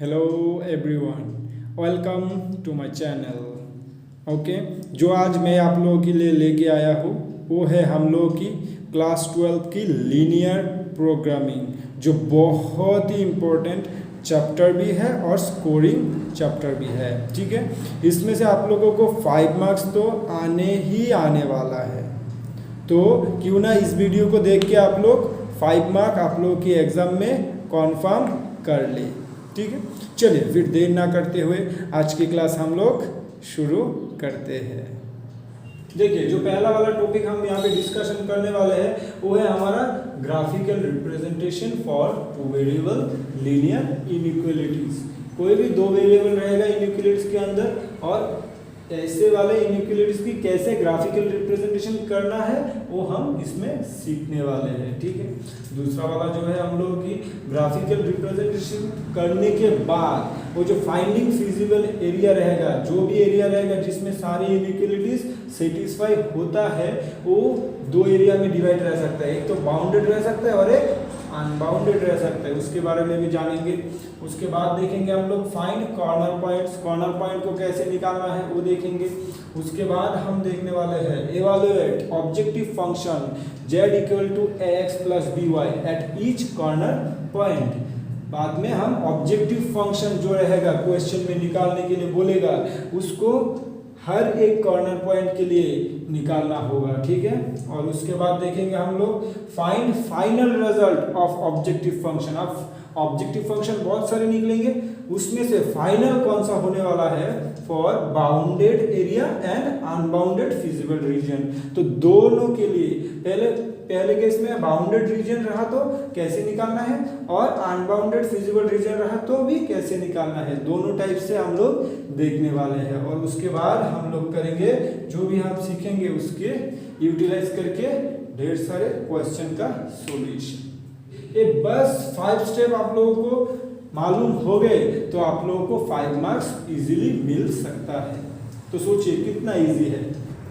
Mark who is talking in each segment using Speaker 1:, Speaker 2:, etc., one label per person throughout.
Speaker 1: Hello everyone, welcome to my channel. Okay, जो आज मैं आप लोगों के लिए लेके आया हूँ वो है हम लोगों की क्लास 12 की लीनियर प्रोग्रामिंग, जो बहुत ही इम्पोर्टेंट चैप्टर भी है और स्कोरिंग चैप्टर भी है। ठीक है, इसमें से आप लोगों को 5 मार्क्स तो आने ही आने वाला है, तो क्यों ना इस वीडियो को देख के आप लोग 5 मार्क आप लोगों की एग्ज़ाम में कॉन्फर्म कर ले। ठीक है, चलिए फिर देर ना करते हुए आज की क्लास हम लोग शुरू करते हैं। देखिए, जो पहला वाला टॉपिक हम यहाँ पे डिस्कशन करने वाले हैं वो है हमारा graphical representation for two variable linear inequalities. कोई भी दो वेरिएबल रहेगा इनइक्वालिटीज के अंदर, और ऐसे वाले इनइक्वालिटीज की कैसे ग्राफिकल रिप्रेजेंटेशन करना है वो हम इसमें सीखने वाले हैं। ठीक है, दूसरा वाला जो है हम लोगों की ग्राफिकल रिप्रेजेंटेशन करने के बाद वो जो फाइंडिंग फिजिबल एरिया रहेगा, जो भी एरिया रहेगा जिसमें सारी इनइक्वालिटीज सेटिस्फाई होता है, वो दो एरिया में डिवाइड रह सकता है। एक तो बाउंडेड रह सकता है और एक अनबाउंडेड रह सकता है, उसके बारे में भी जानेंगे। उसके बाद देखेंगे हम लोग find corner points, corner point को कैसे निकालना है वो देखेंगे। उसके बाद हम देखने वाले हैं evaluate objective function z equal to ax plus by at each corner point. बाद में हम ऑब्जेक्टिव फंक्शन जो रहेगा क्वेश्चन में निकालने के लिए बोलेगा, उसको हर एक कॉर्नर पॉइंट के लिए निकालना होगा। ठीक है, और उसके बाद देखेंगे हम लोग find final result of objective function. अब ऑब्जेक्टिव फंक्शन बहुत सारे निकलेंगे, उसमें से फाइनल कौन सा होने वाला है for bounded area and unbounded feasible region. तो दोनों के लिए पहले केस में बाउंडेड रीजन रहा तो कैसे निकालना है, और अनबाउंडेड फिजिबल रीजन रहा तो भी कैसे निकालना है, दोनों टाइप से हम लोग देखने वाले हैं। और उसके बाद हम लोग करेंगे जो भी हम सीखेंगे उसके यूटिलाइज करके ढेर सारे क्वेश्चन का सॉल्यूशन। ये बस 5 स्टेप आप लोगों को मालूम हो गए तो आप लोगों को 5 मार्क्स इजीली मिल सकता है। तो सोचिए कितना इजी है।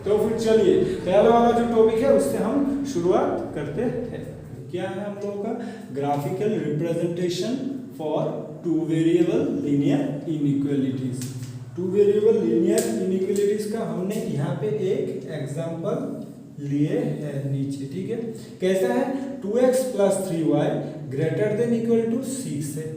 Speaker 1: तो फिर चलिए पहला वाला जो टॉपिक है उससे हम शुरुआत करते हैं। क्या है हम लोगों का graphical representation for two variable linear inequalities. Two variable linear inequalities का हमने यहाँ पे एक एग्जांपल लिए है नीचे। ठीक है, कैसा है 2x plus 3y greater than equal to 6 है।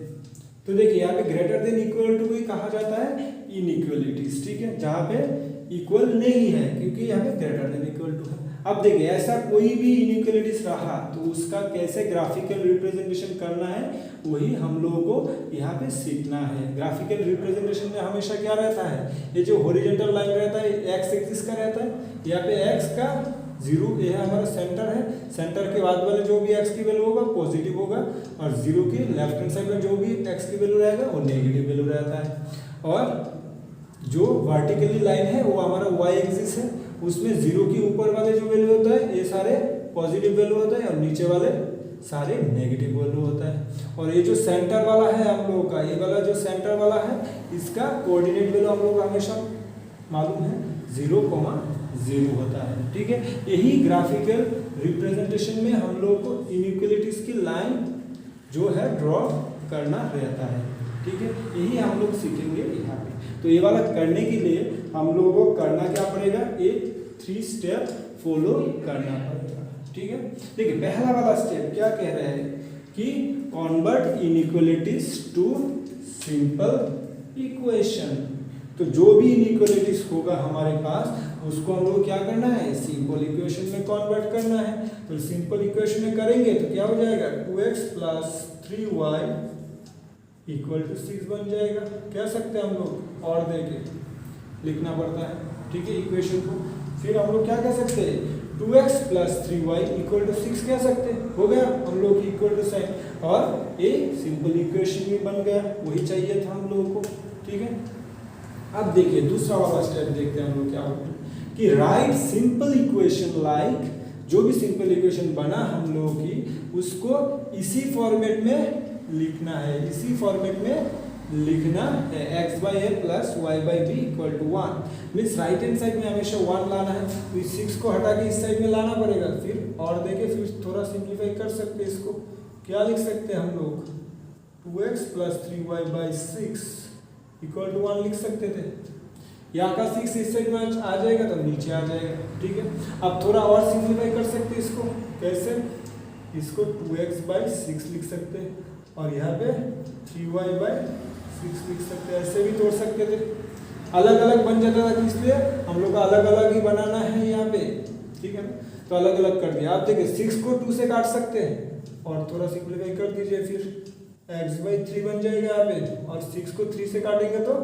Speaker 1: तो देखिए यहाँ पे ग्रेटर देन इक्वल टू भी कहा जाता है इनइक्वालिटीज। ठीक है, जहाँ पे इक्वल नहीं है क्योंकि यहाँ पे ग्रेटर देन इक्वल टू है। अब देखिए ऐसा कोई भी इनइक्वालिटीज रहा तो उसका कैसे ग्राफिकल रिप्रेजेंटेशन करना है वही हम लोगों को यहाँ पे सीखना है। ग्राफिकल रिप्रेजेंटेशन में हमेशा क्या रहता है, ये जो हॉरिजॉन्टल लाइन रहता है एक्स एक्सिस का रहता है, यहाँ पे एक्स का 0, ये हमारा सेंटर है, सेंटर के बाद वाले जो भी एक्स की वैल्यू होगा पॉजिटिव होगा, और 0 की लेफ्ट हैंड साइड में जो भी एक्स की वैल्यू रहेगा वो नेगेटिव वैल्यू रहता है। और जो वर्टिकली लाइन है वो हमारा y एक्सिस है, उसमें 0 के ऊपर वाले जो वैल्यू होता है ये सारे पॉजिटिव वैल्यू होता है और नीचे वाले सारे नेगेटिव वैल्यू होता है। और ये जो सेंटर वाला है हम लोगों का, ये वाला जो सेंटर वाला है इसका कोऑर्डिनेट वैल्यू हम लोग को हमेशा मालूम है 0,0 होता है। ठीक है, यही ग्राफिकल रिप्रेजेंटेशन में हम लोग को इनइक्वालिटीज की लाइन जो है ड्रॉ करना रहता है। ठीक है, यही हम लोग सीखेंगे यहाँ पे। तो ये वाला करने के लिए हम लोगों को करना क्या पड़ेगा, एक 3 स्टेप फॉलो करना पड़ेगा। ठीक है, देखिए पहला वाला स्टेप क्या कह रहे हैं कि convert inequalities to simple equation. तो जो भी इनइक्वालिटीज होगा हमारे पास उसको हम लोग क्या करना है, सिंपल इक्वेशन में कन्वर्ट करना है। तो सिंपल इक्वेशन में करेंगे तो क्या हो जाएगा 2x plus 3y equal to 6 बन जाएगा। कह सकते हैं हम लोग और देके लिखना पड़ता है। ठीक है, इक्वेशन को फिर हम लोग क्या कह सकते हैं 2x plus 3y equal to 6 कह सकते हैं। हो गया हम लोग की इक्वल टू साइन, और ये सिंपल इक्वेशन भी बन गया, वही चाहिए था हम लोगों को। ठीक है, अब देखिए दूसरा वाला स्टेप देखते हैं हम लोग क्या होता है कि राइट सिंपल इक्वेशन लाइक, जो भी सिंपल इक्वेशन बना हम लोगों की उसको इसी फॉर्मेट में लिखना है, इसी फॉर्मेट में लिखना है x by a plus y by b equal to 1। Means right hand side में हमेशा 1 लाना है, तो इस 6 को हटा के इस साइड में लाना पड़ेगा। फिर और देके फिर थोड़ा सिंप्लीफाई कर सकते हैं, इसको क्या लिख सकते हैं हम लोग 2x plus 3y by 6 equal to 1 लिख सकते थे। यहाँ का 6 इससे आ जाएगा तो नीचे आ जाएगा, ठीक है। अब थोड़ा और सिंप्लीफाई कर सकते हैं इसको, कैसे? इसको 2x बाई 6 लिख सकते हैं और यहाँ पे 3y बाई 6 लिख सकते हैं, ऐसे भी तोड़ सकते थे। अलग अलग बन जाता था, इसलिए हम लोग का अलग अलग ही बनाना है यहाँ पे, ठीक है ना। तो अलग अलग कर दिया। आप देखिए 6 को 2 से काट सकते हैं और थोड़ा सिंप्लीफाई कर दीजिए, फिर x बाई 3 बन जाएगा यहाँ पे, और 6 को 3 से काटेंगे तो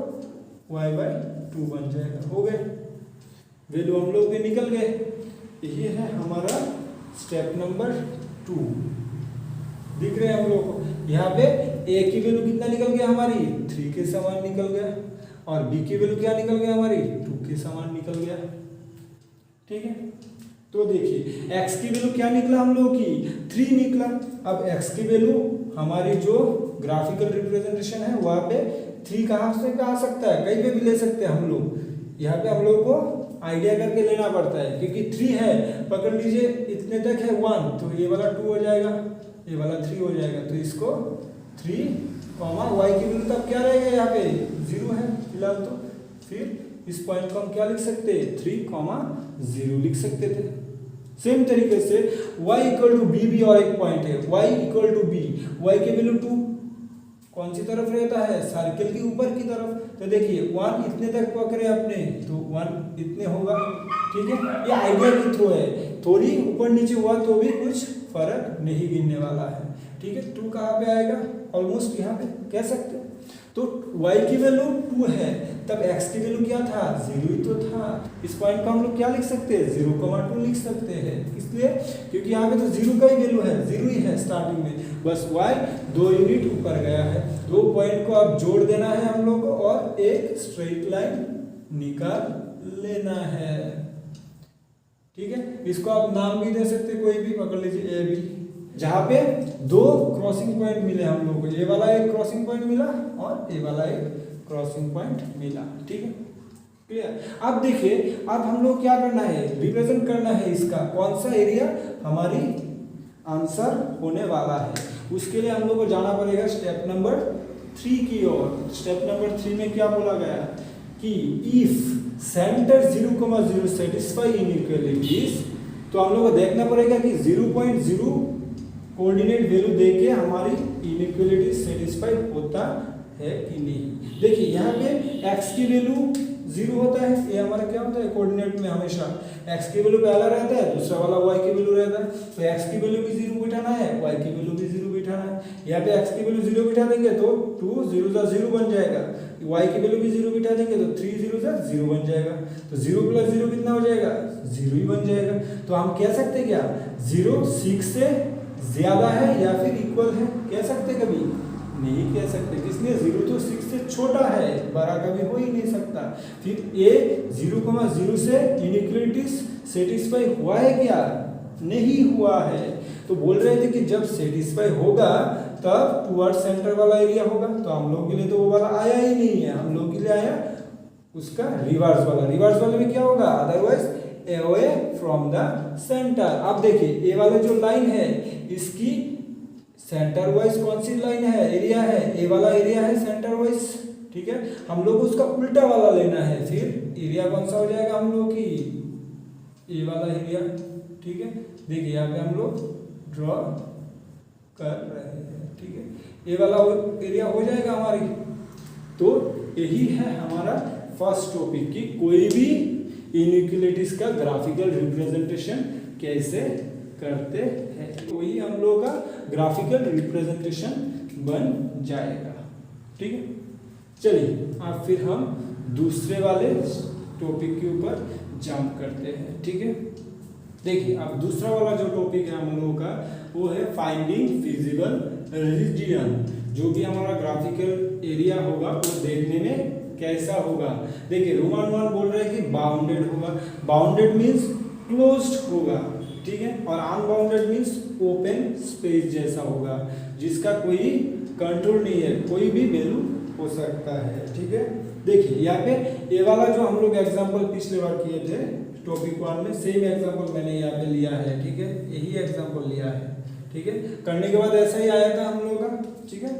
Speaker 1: y बाई 2 बन जाएगा। हो गए, वैल्यू हम लोग के निकल गए। यही है हमारा स्टेप नंबर 2। दिख रहे हैं हम लोग को। यहाँ पे a की वैल्यू कितना निकल गया हमारी? 3 के समान निकल गया, और b की वैल्यू क्या निकल गया हमारी? 2 के समान निकल गया, ठीक है। तो देखिए x की वैल्यू क्या निकला हम लोग की? 3 निकला। अब x की वैल्यू हमारी जो ग्राफिकल रिप्रेजेंटेशन है वहाँ पे 3 कहाँ से आ सकता है? कहीं पे भी ले सकते हैं हम लोग। यहाँ पे हम लोग को आइडिया करके लेना पड़ता है, क्योंकि 3 है, पकड़ लीजिए इतने तक है 1, तो ये वाला 2 हो जाएगा, ये वाला 3 हो जाएगा। तो इसको 3, y की वैल्यू तब क्या रहेगा? यहाँ पे 0 है फिलहाल, तो फिर इस पॉइंट को हम क्या लिख सकते हैं? 3, 0 लिख सकते थे। सेम तरीके से y इक्वल टू बी भी और एक पॉइंट है, y equal to b, y की वैल्यू 2 कौन सी तरफ रहता है? सर्कल के ऊपर की तरफ। तो देखिए 1 इतने तक पकड़े अपने, तो 1 इतने होगा, ठीक है। ये आइडिया की थ्रो है, थोड़ी ऊपर नीचे हुआ तो भी कुछ फर्क नहीं गिनने वाला है, ठीक है। 2 कहाँ पे आएगा? ऑलमोस्ट यहाँ पे कह सकते हैं। तो y की वैल्यू 2 है, तब x की वैल्यू क्या था? 0 ही तो था। इस पॉइंट को हम लोग क्या लिख सकते हैं? 0,2 लिख सकते हैं, इसलिए क्योंकि यहाँ पे तो 0 का ही वैल्यू है, 0 ही है स्टार्टिंग में, बस y 2 यूनिट ऊपर गया है। 2 पॉइंट को अब जोड़ देना है हम लोग को और एक स्ट्रेट लाइन निकाल लेना है, ठीक है। इसको आप नाम भी दे सकते, कोई भी पकड़ लीजिए, ए बी, जहाँ पे 2 क्रॉसिंग पॉइंट मिले हम लोग को, ये वाला एक क्रॉसिंग पॉइंट मिला और ये वाला एक क्रॉसिंग पॉइंट मिला, ठीक है, क्लियर। अब देखिए, अब हम लोग क्या करना है? रिप्रेजेंट करना है इसका कौन सा एरिया हमारी आंसर होने वाला है। उसके लिए हम लोग को जाना पड़ेगा स्टेप नंबर 3 की ओर। स्टेप नंबर 3 में क्या बोला गया कि इफ सेंटर 0,0 सेटिस्फाई इनइक्वालिटीज, तो हम लोग को देखना पड़ेगा कि 0.0 कोऑर्डिनेट वैल्यू देके हमारी इनइक्वालिटी सेटिस्फाई होता है कि नहीं। देखिए यहाँ पे x की वैल्यू 0 होता है, ये हमारा क्या होता है कोऑर्डिनेट में? हमेशा x की वैल्यू पहला रहता है, दूसरा वाला y की वैल्यू रहता है। तो x की वैल्यू भी 0 बिठाना है, y की वैल्यू भी 0 बिठाना है। यहाँ पे x की वैल्यू 0 बिठा देंगे तो 2 0 + 0 बन जाएगा, y की वैल्यू भी 0 बिठा देंगे तो 3 0 + 0 बन जाएगा। तो 0 + 0 कितना हो जाएगा? 0 ही बन जाएगा। तो हम कह सकते हैं क्या 0 6 से ज्यादा है या फिर इक्वल है? कह सकते कभी नहीं कह सकते, इसलिए 0 तो 6 से छोटा है, बड़ा कभी हो ही नहीं सकता। फिर a 0,0 से इनइक्वालिटी सेटिस्फाई हुआ है क्या? नहीं हुआ है। तो बोल रहे थे कि जब सेटिस्फाई होगा तब टुवर्ड सेंटर वाला एरिया होगा, तो हम लोग के लिए तो वो वाला आया ही नहीं है, हम लोग के लिए आया उसका रिवर्स वाला। रिवर्स वाले में क्या होगा? Otherwise away from the center। अब देखिए ये वाला जो लाइन है इसकी सेंटर वाइज कौन सी लाइन है? एरिया है, ये वाला एरिया है सेंटर वाइज, ठीक है। हम लोग उसका उल्टा वाला लेना है, फिर एरिया कौन सा हो जाएगा हम लोग की? ये वाला एरिया, ठीक है। देखिए यहाँ पे हम लोग ड्रॉ कर रहे हैं, ठीक है। ये वाला एरिया हो जाएगा हमारी। तो यही है हमारा फर्स्ट टॉपिक की कोई भी इनइक्वालिटीज का ग्राफिकल रिप्रेजेंटेशन कैसे करते हैं, तो वही हम लोग का ग्राफिकल रिप्रेजेंटेशन बन जाएगा, ठीक है। चलिए अब फिर हम दूसरे वाले टॉपिक के ऊपर जंप करते हैं, ठीक है। देखिए अब दूसरा वाला जो टॉपिक है हम लोगों का वो है फाइंडिंग फिजिबल रीजन। जो भी हमारा ग्राफिकल एरिया होगा वो देखने में कैसा होगा? देखिए रोमन 1 बोल रहे हैं कि बाउंडेड होगा। बाउंडेड मीन्स क्लोज्ड होगा, ठीक है, और अनबाउंडेड मीन्स ओपन स्पेस जैसा होगा जिसका कोई कंट्रोल नहीं है, कोई भी वैल्यू हो सकता है, ठीक है। देखिए यहाँ पे ये वाला जो हम लोग एग्जांपल पिछले बार किए थे टॉपिक 1 में, सेम एग्जांपल मैंने यहाँ पे लिया है, ठीक है, यही एग्जांपल लिया है, ठीक है। करने के बाद ऐसा ही आया था हम लोग का, ठीक है।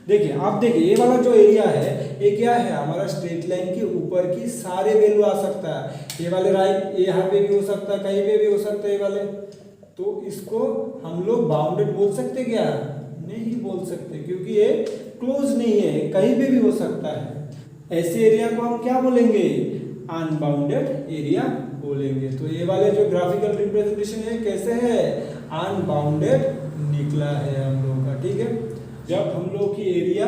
Speaker 1: देखिए आप देखिए ये वाला जो एरिया है ये क्या है, हमारा स्ट्रेट लाइन के ऊपर की सारे वैल्यू आ सकता है। ये वाले राइट यहाँ पे भी हो सकता है, कहीं पे भी हो सकता है ये वाले, तो इसको हम लोग बाउंडेड बोल सकते क्या? नहीं बोल सकते, क्योंकि ये क्लोज नहीं है, कहीं पे भी हो सकता है। ऐसे एरिया को हम क्या बोलेंगे? अनबाउंडेड एरिया बोलेंगे। तो ये वाले जो ग्राफिकल रिप्रेजेंटेशन है कैसे है? अनबाउंडेड निकला है हम लोग का, ठीक है। जब हम लोग की एरिया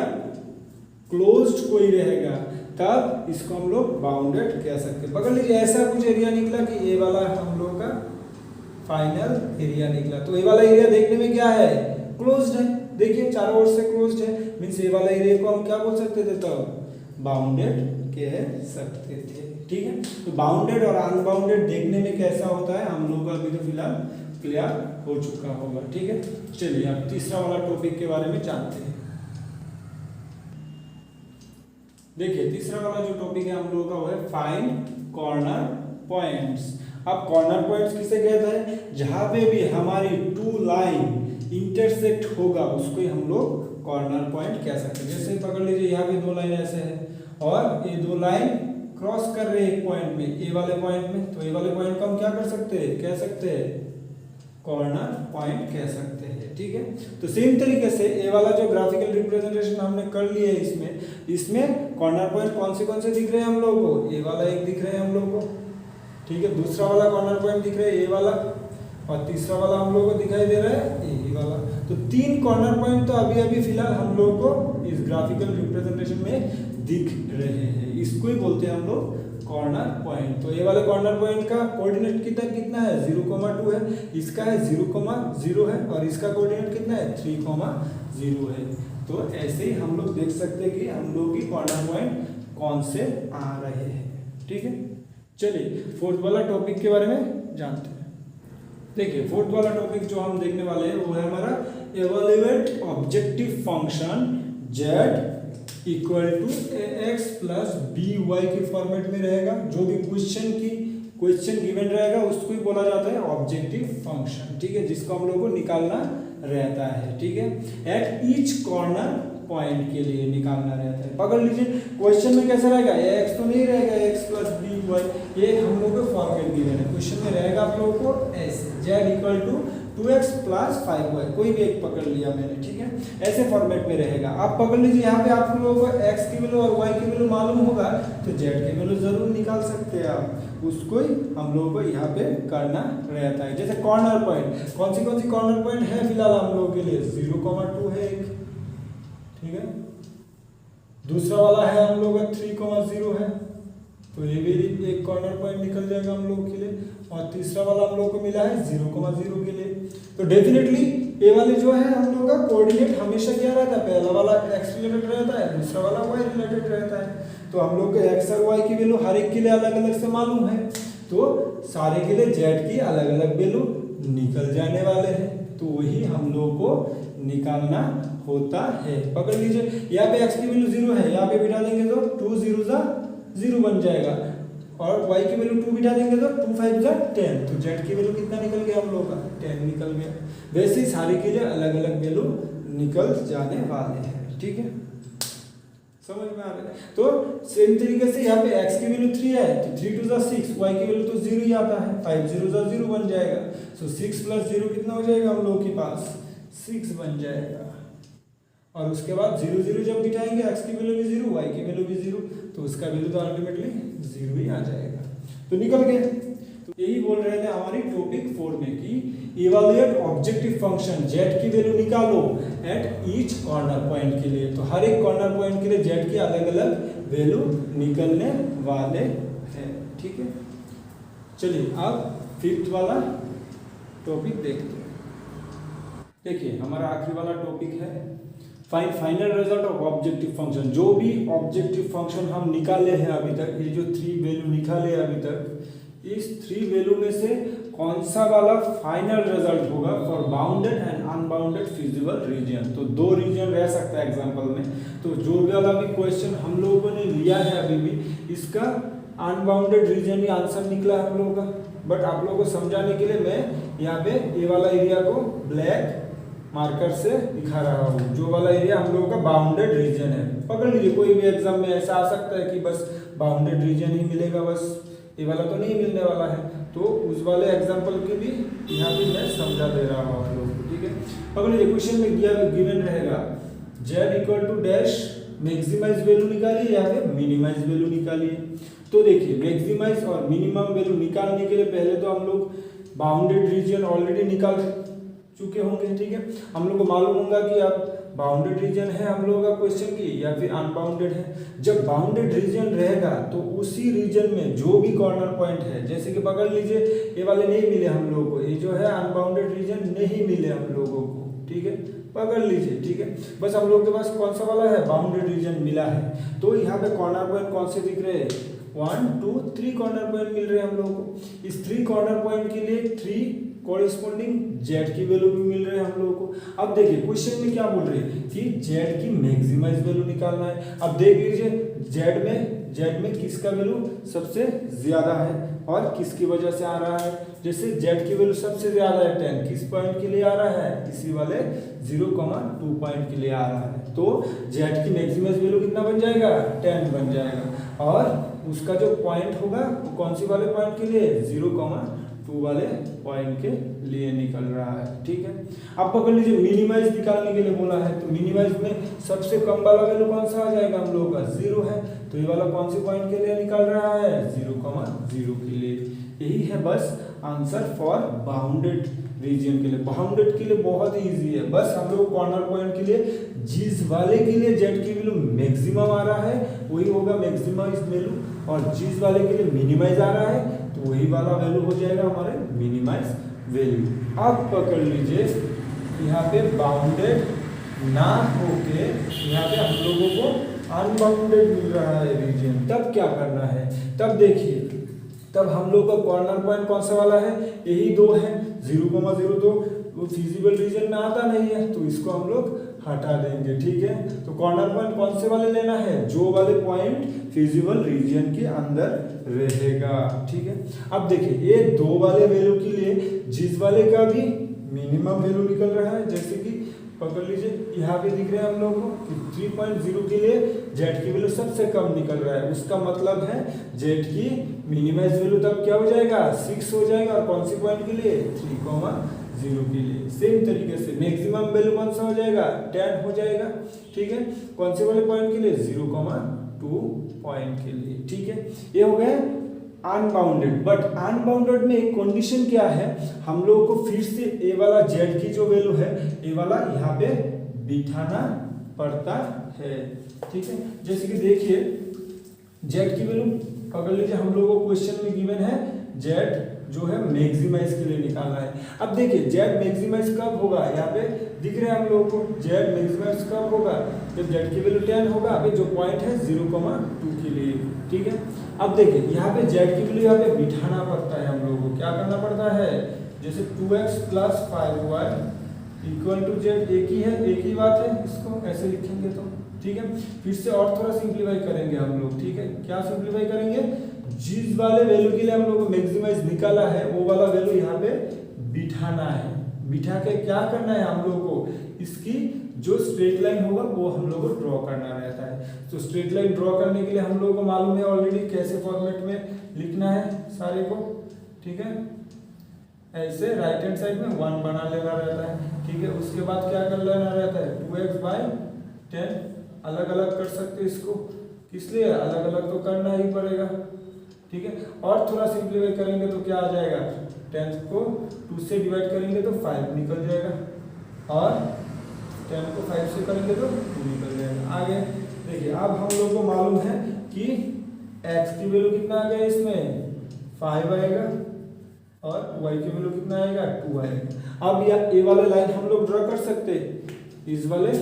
Speaker 1: क्लोज्ड कोई रहेगा तब इसको हम लोग बाउंडेड कह सकते हैं। पकड़ लीजिए ऐसा कुछ एरिया निकला कि ये वाला हम लोग का फाइनल एरिया निकला, तो ये वाला एरिया देखने में क्या है? क्लोज्ड है। देखिए चारों ओर से क्लोज्ड है, मींस ये वाला एरिया को हम क्या बोल सकते थे? तब बाउंडेड कह सकते थे, ठीक है। तो बाउंडेड और अनबाउंडेड देखने में कैसा होता है हम लोग का अभी तो फिलहाल क्लियर हो चुका होगा, ठीक है। चलिए अब तीसरा वाला टॉपिक के बारे में जानते हैं। देखिए तीसरा वाला जो टॉपिक है हम लोगों का वो है फाइंड कॉर्नर पॉइंट्स। अब कॉर्नर पॉइंट्स किसे कहते हैं? जहां पे भी हमारी टू लाइन इंटरसेक्ट होगा उसको ही हम लोग कॉर्नर पॉइंट कह सकते हैं। जैसे पकड़ लीजिए यहाँ पे दो लाइन ऐसे है और ये दो लाइन क्रॉस कर रहे हैं एक पॉइंट में, ए वाले पॉइंट में, तो ए वाले पॉइंट को हम क्या कर सकते हैं? कह सकते हैं कॉर्नर पॉइंट कह सकते हैं, ठीक है। तो सेम तरीके से ए वाला जो ग्राफिकल रिप्रेजेंटेशन हमने कर लिया है इसमें कॉर्नर पॉइंट कौन से दिख रहे हैं हम लोग को? ए वाला एक दिख रहे हैं हम लोग को, ठीक है। दूसरा वाला कॉर्नर पॉइंट दिख रहा है ए वाला, और तीसरा वाला हम लोग को दिखाई दे रहा है ए वाला। तो तीन कॉर्नर पॉइंट तो अभी फिलहाल हम लोग को इस ग्राफिकल रिप्रेजेंटेशन में दिख रहे हैं, इसको ही बोलते हैं हम लोग कॉर्नर पॉइंट। तो ये वाले कॉर्नर पॉइंट का कोऑर्डिनेट कितना है? 0,2 है, इसका है 0,0 है, और इसका कोऑर्डिनेट कितना है? 3,0 है। तो ऐसे ही हम लोग देख सकते हैं कि हम लोग की कॉर्नर पॉइंट कौन से आ रहे हैं, ठीक है। चलिए फोर्थ वाला टॉपिक के बारे में जानते हैं। देखिए फोर्थ वाला टॉपिक जो हम देखने वाले हैं वो है हमारा evaluate objective function z equal to ax plus by के फॉर्मेट में रहेगा। जो भी क्वेश्चन गिवन रहेगा उसको ही बोला जाता है ऑब्जेक्टिव फंक्शन, ठीक है, जिसको हम लोग को निकालना रहता है, ठीक है। एट ईच कॉर्नर पॉइंट के लिए निकालना रहता है। पकड़ लीजिए क्वेश्चन में कैसा रहेगा? x तो नहीं रहेगा, x प्लस by, ये हम लोग को फॉर्मेट गिवन है। क्वेश्चन में रहेगा आप लोगों को ऐसे z equal to 2x plus 5y, कोई भी एक पकड़ लिया मैंने, ठीक है। ऐसे फॉर्मेट में रहेगा। आप पकड़ लीजिए यहाँ पे आप लोगों को x की वैल्यू और y की वैल्यू मालूम होगा तो z की वैल्यू जरूर निकाल सकते हैं आप, उसको ही हम लोगों को यहाँ पे करना रहता है। जैसे कॉर्नर पॉइंट, कौन सी कॉर्नर पॉइंट है फिलहाल हम लोगों के लिए? 0,2 है एक, ठीक है। दूसरा वाला है हम लोग का 3,0 है, तो ये भी एक कॉर्नर पॉइंट निकल जाएगा हम लोग के लिए। और तीसरा वाला हम लोग को मिला है 0,0 के लिए। तो डेफिनेटली ये वाले जो है हम लोग का कोऑर्डिनेट हमेशा क्या रहता है? पहला वाला x रिलेटेड रहता है, दूसरा वाला y रिलेटेड रहता है। तो हम लोग को x और y की वैल्यू हर एक के लिए अलग अलग से मालूम है, तो सारे के लिए z की अलग अलग वैल्यू निकल जाने वाले हैं, तो वही हम लोग को निकालना होता है। पकड़ लीजिए यहाँ पे x की वैल्यू 0 है, यहाँ पे बिठा देंगे तो 2 0 0 बन जाएगा, और y की वैल्यू 2 बिठा देंगे तो 2 5 10, तो z की वैल्यू कितना निकल गया हम लोग का? 10 निकल गया। वैसे ही सारे के लिए अलग अलग वैल्यू निकल जाने वाले हैं, ठीक है, समझ में आ रहा है। तो सेम तरीके से यहाँ पे x की वैल्यू 3 है तो 3 2 6, y की वैल्यू तो 0 ही आता है, 5 0 0 बन जाएगा। सो 6 प्लस 0 कितना हो जाएगा हम लोग के पास? 6 बन जाएगा। और उसके बाद 0 0 जब बिठाएंगे x की वैल्यू भी 0, y की वैल्यू भी 0, तो उसका वैल्यू तो अल्टीमेटली 0 ही आ जाएगा, तो निकल गए। तो यही बोल रहे थे हमारी टॉपिक 4 में कि इवैल्यूएट ऑब्जेक्टिव फंक्शन z की वैल्यू निकालो एट ईच कॉर्नर पॉइंट के लिए। तो हर एक कॉर्नर पॉइंट के लिए z की अलग अलग वैल्यू निकलने वाले हैं, ठीक है। चलिए अब फिफ्थ वाला टॉपिक देखते हैं। देखिए हमारा आखिरी वाला टॉपिक है final result of objective function. जो भी ऑब्जेक्टिव फंक्शन हम निकाले हैं अभी तक, ये जो 3 वैल्यू निकाले अभी तक, इस 3 वैल्यू में से कौन सा वाला फाइनल रिजल्ट होगा for bounded and unbounded feasible region. तो 2 रीजन रह सकता है एग्जांपल में। तो जो भी वाला भी क्वेश्चन हम लोगों ने लिया है अभी भी, इसका अनबाउंडेड रीजन ही आंसर निकला है हम लोगों का। बट आप लोगों को समझाने के लिए मैं यहाँ पे ये वाला एरिया को ब्लैक मार्कर से दिखा रहा हूँ। जो वाला एरिया हम लोगों का बाउंडेड रीजन है, पकड़ लीजिए। कोई भी एग्जाम में ऐसा आ सकता है कि बस बाउंडेड रीजन ही मिलेगा, बस ये वाला तो नहीं मिलने वाला है। तो उस वाले एग्जाम्पल के भी यहाँ पे मैं समझा दे रहा हूँ आप लोगों को, ठीक है। पकड़ लीजिए, क्वेश्चन में गिवन रहेगा z equal to dash, maximise value निकालिए या फिर मिनिमाइज वैल्यू निकालिए। तो देखिए, मैक्सिमाइज और मिनिमम वैल्यू निकालने के लिए पहले तो हम लोग बाउंडेड रीजन ऑलरेडी निकाल चुके होंगे, ठीक है। हम लोग को मालूम होगा कि आप बाउंडेड रीजन है हम लोगों का क्वेश्चन की या फिर अनबाउंडेड है। जब बाउंडेड रीजन रहेगा तो उसी रीजन में जो भी कॉर्नर पॉइंट है, जैसे कि पकड़ लीजिए ये वाले नहीं मिले हम लोगों को, ये जो है अनबाउंडेड रीजन नहीं मिले हम लोगों को, ठीक है, पकड़ लीजिए, ठीक है। बस हम लोगों के पास कौन सा वाला है, बाउंडेड रीजन मिला है। तो यहाँ पे कॉर्नर पॉइंट कौन से दिख रहे हैं, 1 2 3 कॉर्नर पॉइंट मिल रहे हैं हम लोगों को। इस 3 कॉर्नर पॉइंट के लिए 3 कोरिस्पोंडिंग z की वैल्यू भी मिल रहे हैं हम लोगों को। अब देखिए क्वेश्चन में क्या बोल रहे हैं कि z की मैक्सिमाइज वैल्यू निकालना है। अब देख लीजिए z में किसका वैल्यू सबसे ज्यादा है और किसकी वजह से आ रहा है। जैसे z की वैल्यू सबसे ज्यादा है 10, किस पॉइंट के लिए आ रहा है, इसी वाले 0,2 पॉइंट के लिए आ रहा है। तो z की मैक्सिमाइज वैल्यू कितना बन जाएगा, 10 बन जाएगा। और उसका जो पॉइंट होगा वो कौन सी वाले पॉइंट के लिए, 0,2 वाले पॉइंट के लिए निकल रहा है, ठीक है। अब पकड़ लीजिए, मिनिमाइज निकालने के लिए बोला है। तो मिनिमाइज में सबसे कम वाला वैल्यू कौन सा आ जाएगा, हम लोगों का 0 है। तो ये वाला कौन से पॉइंट के लिए निकल रहा है, 0,0 के लिए। यही है बस आंसर फॉर बाउंडेड रीजन के लिए। बाउंडेड के लिए बहुत ही इजी है, बस हम लोग कॉर्नर पॉइंट के लिए जिस वाले के लिए z की वैल्यू मैक्सिमम आ रहा है वही होगा मैक्सिमाइज वैल्यू, और जिस वाले के लिए मिनिमाइज आ रहा है तो वही वाला वैल्यू हो जाएगा हमारे मिनिमाइज वैल्यू। अब पकड़ लीजिए, यहाँ पे बाउंडेड ना होके यहाँ पे हम लोगों को अनबाउंडेड मिल रहा है रीजन। तब क्या करना है, तब देखिए, तब हम लोग का कॉर्नर पॉइंट कौन सा वाला है, यही 2 है, 0,02 वो फिजिबल रीजन में आता नहीं है, तो इसको हम लोग हटा देंगे, ठीक है। तो कॉर्नर पॉइंट कौन से वाले लेना है, जो वाले पॉइंट फिजिबल रीजन के अंदर रहेगा, ठीक है। अब देखिए, ये 2 वाले वैल्यू के लिए जिस वाले का भी मिनिमम वैल्यू निकल रहा है, जैसे कि पकड़ लीजिए यहाँ पे दिख रहे हैं हम लोगों को कि 3.0 के लिए z की वैल्यू सबसे कम निकल रहा है। उसका मतलब है z की मिनिमाइज वैल्यू तब क्या हो जाएगा, 6 हो जाएगा। और कौन सी पॉइंट के लिए, 3,0 के लिए। सेम तरीके से मैक्सिमम वैल्यू कौन सा हो जाएगा, 10 हो जाएगा, ठीक है। कौन से वाले पॉइंट के लिए, 0,2 पॉइंट के लिए, ठीक है। ये हो गए अनबाउंडेड। बट अनबाउंडेड में एक कंडीशन क्या है, हम लोगों को फिर से ए वाला z की जो वैल्यू है ए वाला यहाँ पे बिठाना पड़ता है, ठीक है। जैसे कि देखिए, z की वैल्यू पकड़ लीजिए, हम लोगों को क्वेश्चन में गिवन है z जो है मैक्सिमाइज के लिए निकालना है। अब देखिए, z मैक्सिमाइज कब होगा, यहाँ पे दिख रहे हैं हम लोगों को, z मैक्सिमाइज कब होगा, जब z की वैल्यू 10 होगा, अभी जो पॉइंट है 0,2 के लिए, ठीक है। अब देखिए, यहाँ पे z की वैल्यू यहाँ पे बिठाना पड़ता है, हम लोगों को क्या करना पड़ता है, जैसे 2x + 5y = z, एक ही बात है, इसको ऐसे लिखेंगे तो, ठीक है। फिर से और थोड़ा सिंप्लीफाई करेंगे हम लोग, ठीक है। क्या सिंप्लीफाई करेंगे, जिस वाले वैल्यू के लिए हम लोग को मैक्सिमाइज निकाला है वो वाला वैल्यू यहाँ पे बिठाना है। बिठा के क्या करना है, हम लोग को इसकी जो स्ट्रेट लाइन होगा वो हम लोग को ड्रॉ करना रहता है। तो स्ट्रेट लाइन ड्रॉ करने के लिए हम लोगों को मालूम है ऑलरेडी कैसे फॉर्मेट में लिखना है सारे को, ठीक है। ऐसे राइट हैंड साइड में 1 बना लेना रहता है, ठीक है। उसके बाद क्या कर लेना रहता है, 2x/10 अलग अलग कर सकते इसको, इसलिए अलग अलग तो करना ही पड़ेगा, ठीक है। और थोड़ा सिंप्लीफाई करेंगे तो क्या आ जाएगा, 10 को 2 से डिवाइड करेंगे तो 5 निकल जाएगा, और 10 को 5 से करेंगे तो 2 निकल जाएगा। आगे देखिए, अब हम लोग को मालूम है कि x की वैल्यू कितना आ गया, इसमें 5 आएगा, और y की वैल्यू कितना आएगा, 2 आएगा। अब ये वाला लाइन हम लोग ड्रॉ कर सकते हैं इस वाले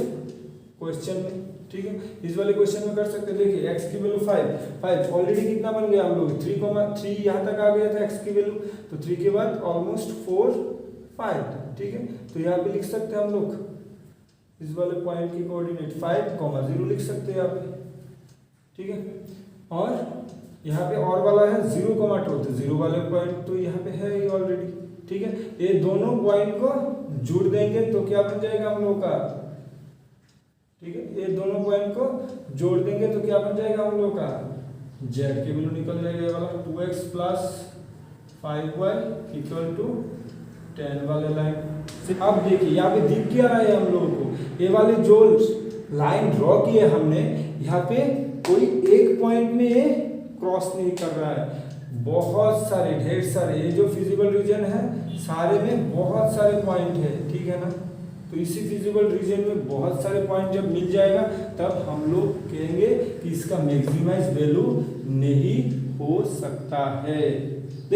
Speaker 1: क्वेश्चन में, ठीक है। इस वाले क्वेश्चन में कर सकते हैं। देखिए, x की वैल्यू 5 ऑलरेडी कितना बन गया, हम लोग 3,3 यहाँ तक आ गया था x की वैल्यू, तो 3 के बाद ऑलमोस्ट 4 5, ठीक है। तो यहाँ पे लिख सकते हैं हम लोग इस वाले पॉइंट की कोऑर्डिनेट 5,0 लिख सकते हैं आप, ठीक है। और यहाँ पे और वाला है 0,2, तो 0 वाले पॉइंट तो यहाँ पे है ही ऑलरेडी, ठीक है। ये दोनों पॉइंट को जुड़ देंगे तो क्या बन जाएगा हम लोग का, ठीक है, ये दोनों पॉइंट को जोड़ देंगे तो क्या बन जाएगा हम लोग का, जेड की वैल्यू निकल जाएगा ये वाला 2x plus 5y equal to 10 वाले लाइन। अब देखिए यहाँ पे दिख क्या रहा है हम लोगों को, ये वाले जो लाइन ड्रॉ किए हमने, यहाँ पे कोई एक पॉइंट में ये क्रॉस नहीं कर रहा है, बहुत सारे ढेर सारे, ये जो फिजिबल रीजन है सारे में बहुत सारे पॉइंट है, ठीक है ना। तो इसी फिजिबल रीजन में बहुत सारे पॉइंट जब मिल जाएगा तब हम लोग कहेंगे कि इसका मैक्सिमाइज वैल्यू नहीं हो सकता है।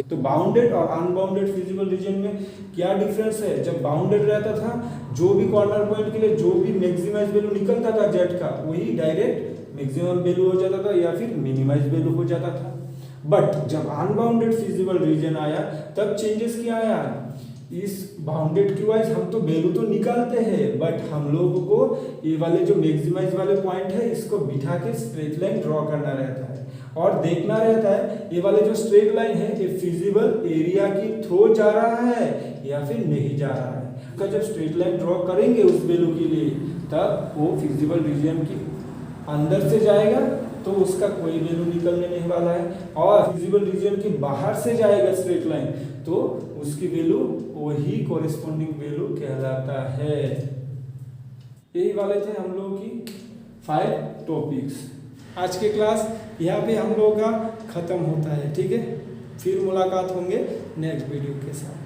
Speaker 1: तो बाउंडेड और अनबाउंडेड फिजिबल रीजन में क्या डिफरेंस है, जब बाउंडेड रहता था जो भी कॉर्नर पॉइंट के लिए जो भी मैक्सिमाइज वैल्यू निकलता था जेड का वही डायरेक्ट मैक्सिमम वैल्यू हो जाता था या फिर मिनिमाइज वैल्यू हो जाता था। बट जब अनबाउंडेड फिजिबल रीजन आया तब चेंजेस क्या आया, इस बाउंडेड के वाइज हम तो वैल्यू तो निकालते हैं बट हम लोगों को ये वाले जो मैक्सिमाइज वाले पॉइंट है इसको बिठा के स्ट्रेट लाइन ड्रॉ करना रहता है और देखना रहता है ये वाले जो स्ट्रेट लाइन है ये फिजिबल एरिया की थ्रू जा रहा है या फिर नहीं जा रहा है। तो जब स्ट्रेट लाइन ड्रॉ करेंगे उस वैल्यू के लिए तब वो फिजिबल रीजन की अंदर से जाएगा तो उसका कोई वैल्यू निकलने नहीं वाला है, और फिजिबल रीजन के बाहर से जाएगा स्ट्रेट लाइन तो उसकी वैल्यू वही कॉरेस्पॉन्डिंग वैल्यू कहलाता है। यही वाले थे हम लोगों की 5 टॉपिक्स। आज के क्लास यहाँ पे हम लोगों का खत्म होता है, ठीक है। फिर मुलाकात होंगे नेक्स्ट वीडियो के साथ।